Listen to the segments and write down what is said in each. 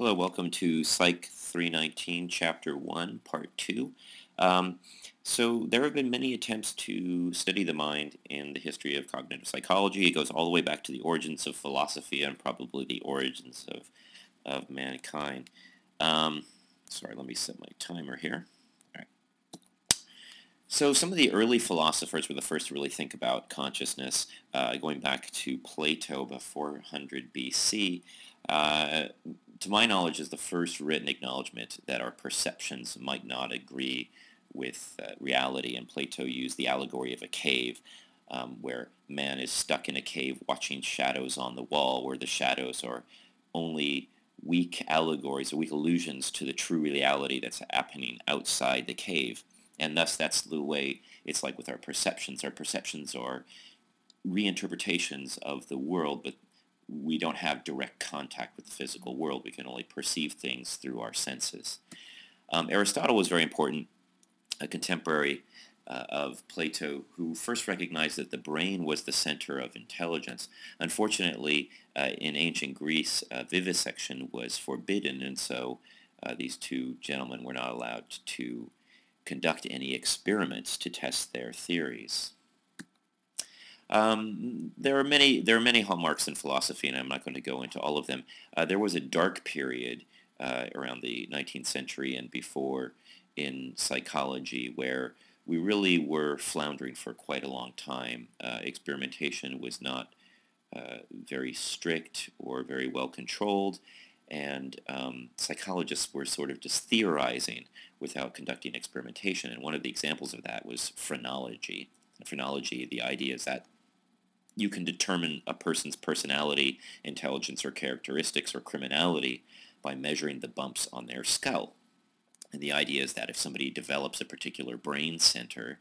Hello, welcome to Psych 319, Chapter 1, Part 2. Um, so there have been many attempts to study the mind in the history of cognitive psychology. It goes all the way back to the origins of philosophy and probably the origins of mankind. Um, Sorry, let me set my timer here. All right. So some of the early philosophers were the first to really think about consciousness, going back to Plato about 400 BC. To my knowledge, is the first written acknowledgement that our perceptions might not agree with reality. And Plato used the allegory of a cave, where man is stuck in a cave watching shadows on the wall, where the shadows are only weak allegories or weak allusions to the true reality that's happening outside the cave. And thus, that's the way it's like with our perceptions. Our perceptions are reinterpretations of the world, but we don't have direct contact with the physical world. We can only perceive things through our senses. Aristotle was very important, a contemporary of Plato, who first recognized that the brain was the center of intelligence. Unfortunately, in ancient Greece, vivisection was forbidden, and so these two gentlemen were not allowed to conduct any experiments to test their theories. There are many hallmarks in philosophy, and I'm not going to go into all of them. There was a dark period around the 19th century and before in psychology where we really were floundering for quite a long time. Experimentation was not very strict or very well controlled, and psychologists were sort of just theorizing without conducting experimentation. And one of the examples of that was phrenology. In phrenology, the idea is that you can determine a person's personality, intelligence, or characteristics, or criminality by measuring the bumps on their skull. And the idea is that if somebody develops a particular brain center,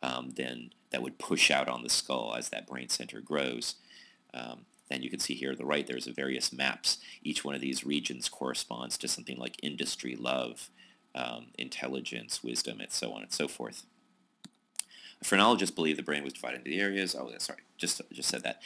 then that would push out on the skull as that brain center grows. And you can see here on the right, there's various maps. Each one of these regions corresponds to something like industry, love, intelligence, wisdom, and so on and so forth. Phrenologists believe the brain was divided into the areas. Oh, sorry, just said that.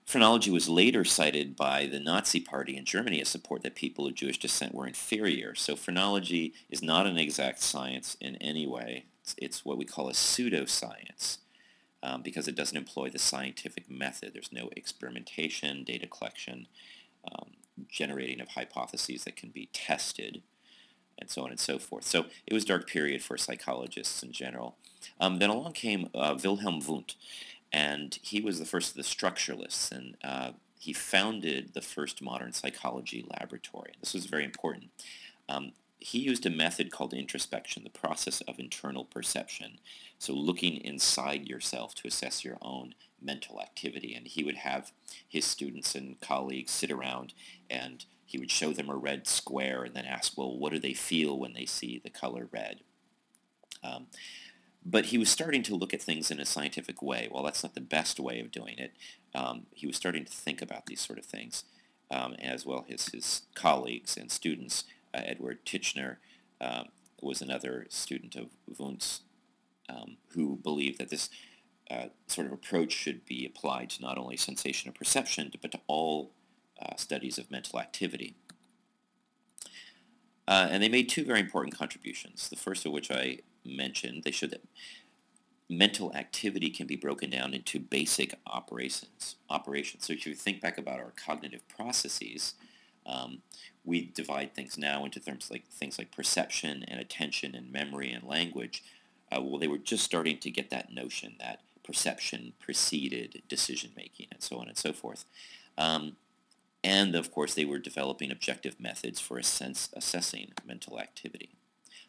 Phrenology was later cited by the Nazi Party in Germany as support that people of Jewish descent were inferior. So phrenology is not an exact science in any way. It's what we call a pseudoscience because it doesn't employ the scientific method. There's no experimentation, data collection, generating of hypotheses that can be tested, and so on and so forth. So it was a dark period for psychologists in general. Then along came Wilhelm Wundt, and he was the first of the structuralists, and he founded the first modern psychology laboratory. This was very important. He used a method called introspection, the process of internal perception. So looking inside yourself to assess your own mental activity. And he would have his students and colleagues sit around and he would show them a red square and then ask, well, what do they feel when they see the color red? But he was starting to look at things in a scientific way. Well, that's not the best way of doing it. He was starting to think about these sort of things, as well as his colleagues and students. Edward Titchener was another student of Wundt's who believed that this sort of approach should be applied to not only sensation and perception, but to all studies of mental activity. And they made two very important contributions. The first of which I mentioned, they showed that mental activity can be broken down into basic operations. So if you think back about our cognitive processes, we divide things now into things like perception and attention and memory and language. Well, they were just starting to get that notion that perception preceded decision making and so on and so forth. And of course, they were developing objective methods for assessing mental activity.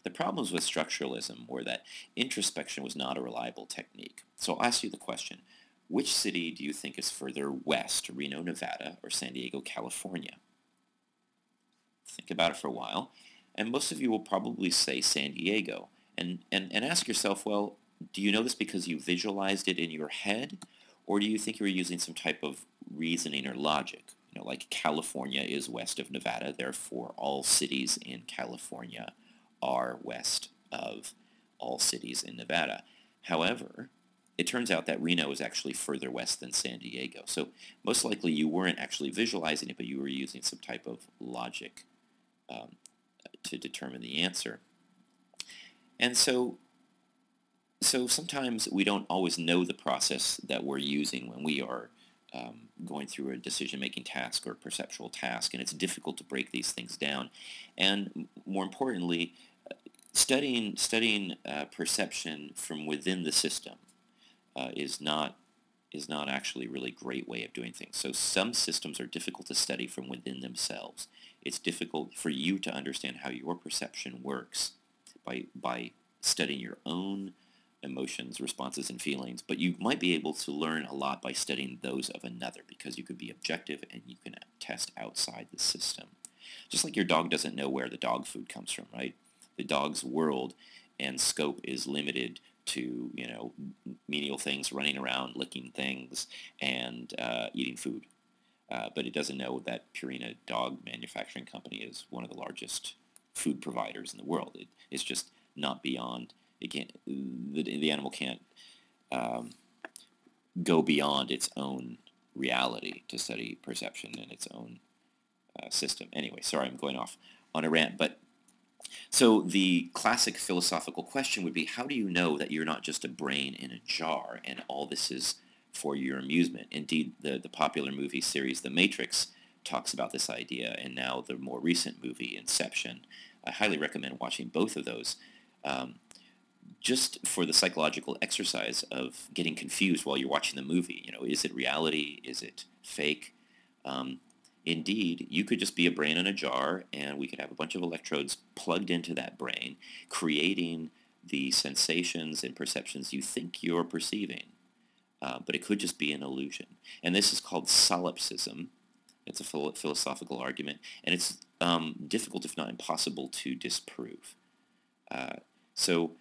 The problems with structuralism were that introspection was not a reliable technique. So I'll ask you the question, which city do you think is further west, Reno, Nevada, or San Diego, California? Think about it for a while, and most of you will probably say San Diego. And ask yourself, well, do you know this because you visualized it in your head, or do you think you were using some type of reasoning or logic? You know, like California is west of Nevada, therefore all cities in California are west of all cities in Nevada. However, it turns out that Reno is actually further west than San Diego. So most likely you weren't actually visualizing it, but you were using some type of logic um, to determine the answer. And so sometimes we don't always know the process that we're using when we are going through a decision-making task or perceptual task, and it's difficult to break these things down. And more importantly, studying perception from within the system is not actually a really great way of doing things. So some systems are difficult to study from within themselves. It's difficult for you to understand how your perception works by studying your own emotions, responses, and feelings, but you might be able to learn a lot by studying those of another because you can be objective and you can test outside the system. Just like your dog doesn't know where the dog food comes from, right? The dog's world and scope is limited to, menial things, running around, licking things, and eating food. But it doesn't know that Purina Dog Manufacturing Company is one of the largest food providers in the world. It's just not beyond. It can't. The animal can't go beyond its own reality to study perception in its own system. Anyway, sorry, I'm going off on a rant, but so the classic philosophical question would be, how do you know that you're not just a brain in a jar and all this is for your amusement? Indeed, the popular movie series The Matrix talks about this idea, and now the more recent movie Inception. I highly recommend watching both of those. Just for the psychological exercise of getting confused while you're watching the movie. Is it reality? Is it fake? Indeed, you could just be a brain in a jar, and we could have a bunch of electrodes plugged into that brain, creating the sensations and perceptions you think you're perceiving. But it could just be an illusion. And this is called solipsism. It's a philosophical argument, and it's difficult, if not impossible, to disprove. So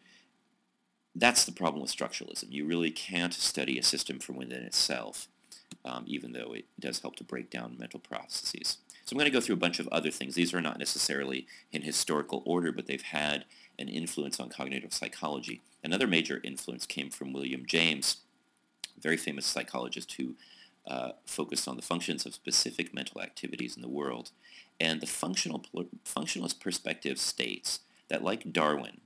that's the problem with structuralism. You really can't study a system from within itself, even though it does help to break down mental processes. So I'm going to go through a bunch of other things. These are not necessarily in historical order, but they've had an influence on cognitive psychology. Another major influence came from William James, a very famous psychologist who focused on the functions of specific mental activities in the world. And the functionalist perspective states that, like Darwin,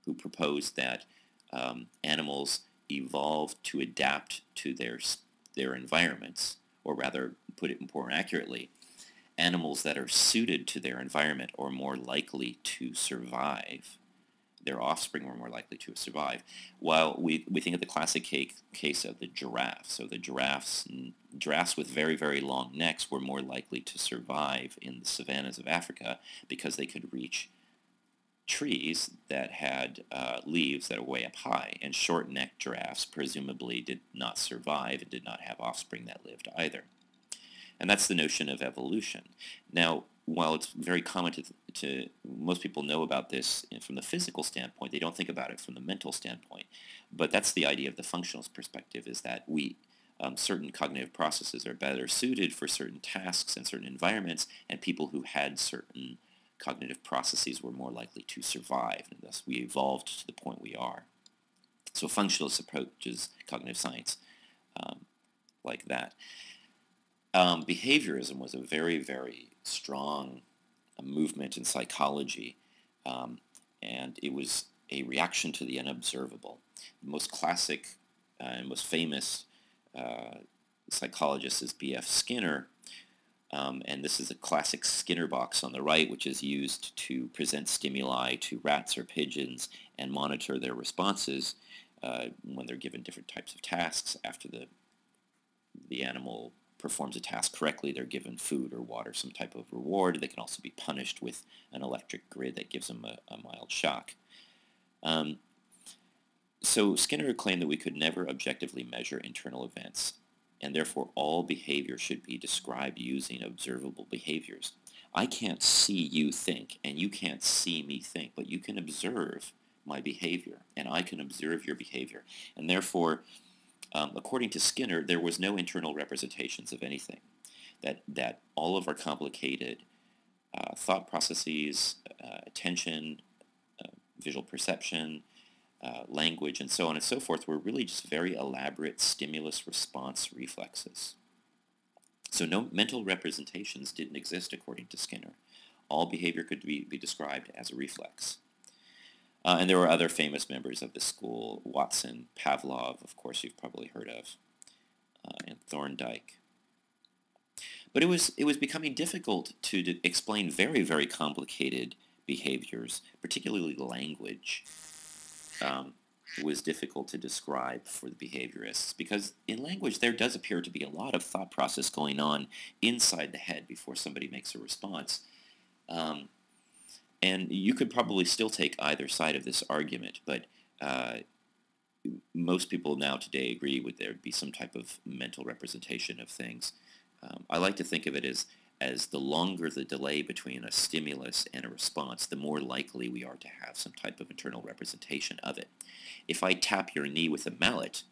who proposed that animals evolved to adapt to their environments, or rather, put it more accurately, animals that are suited to their environment are more likely to survive. Their offspring were more likely to survive. While we think of the classic case of the giraffe. So the giraffes with very, very long necks were more likely to survive in the savannas of Africa because they could reach trees that had leaves that were way up high, and short-necked giraffes presumably did not survive and did not have offspring that lived either. And that's the notion of evolution. Now, while it's very common to most people know about this from the physical standpoint, they don't think about it from the mental standpoint. But that's the idea of the functionalist perspective, is that certain cognitive processes are better suited for certain tasks and certain environments, and people who had certain cognitive processes were more likely to survive, and thus we evolved to the point we are. So functionalist approaches cognitive science like that. Behaviorism was a very, very strong movement in psychology, and it was a reaction to the unobservable. The most classic and most famous psychologist is B.F. Skinner, and this is a classic Skinner box on the right, which is used to present stimuli to rats or pigeons and monitor their responses when they're given different types of tasks. After the animal performs a task correctly, they're given food or water, some type of reward. They can also be punished with an electric grid that gives them a mild shock. So Skinner claimed that we could never objectively measure internal events, and therefore all behavior should be described using observable behaviors. I can't see you think, and you can't see me think, but you can observe my behavior, and I can observe your behavior. And therefore, according to Skinner, there was no internal representations of anything. That all of our complicated thought processes, attention, visual perception, language, and so on and so forth were really just very elaborate stimulus-response reflexes. So no mental representations didn't exist according to Skinner. All behavior could be described as a reflex. And there were other famous members of the school: Watson, Pavlov, of course you've probably heard of, and Thorndike. But it was becoming difficult to explain very, very complicated behaviors, particularly language. Um, was difficult to describe for the behaviorists because in language there does appear to be a lot of thought process going on inside the head before somebody makes a response. Um, and you could probably still take either side of this argument, but uh, most people now today agree with there be some type of mental representation of things. I like to think of it as the longer the delay between a stimulus and a response, the more likely we are to have some type of internal representation of it. If I tap your knee with a mallet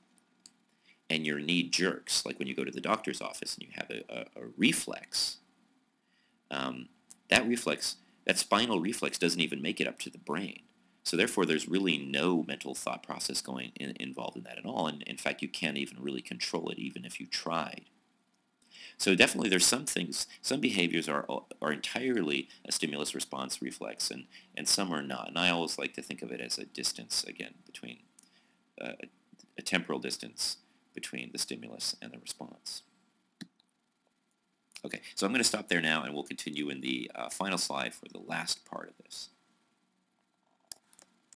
and your knee jerks, like when you go to the doctor's office and you have a reflex, um, that reflex, that spinal reflex doesn't even make it up to the brain. So therefore, there's really no mental thought process involved in that at all. And in fact, you can't even really control it, even if you tried. So definitely, there's some things, some behaviors are entirely a stimulus response reflex, and some are not. And I always like to think of it as a distance again between uh, a temporal distance between the stimulus and the response. Okay, so I'm going to stop there now, and we'll continue in the final slide for the last part of this.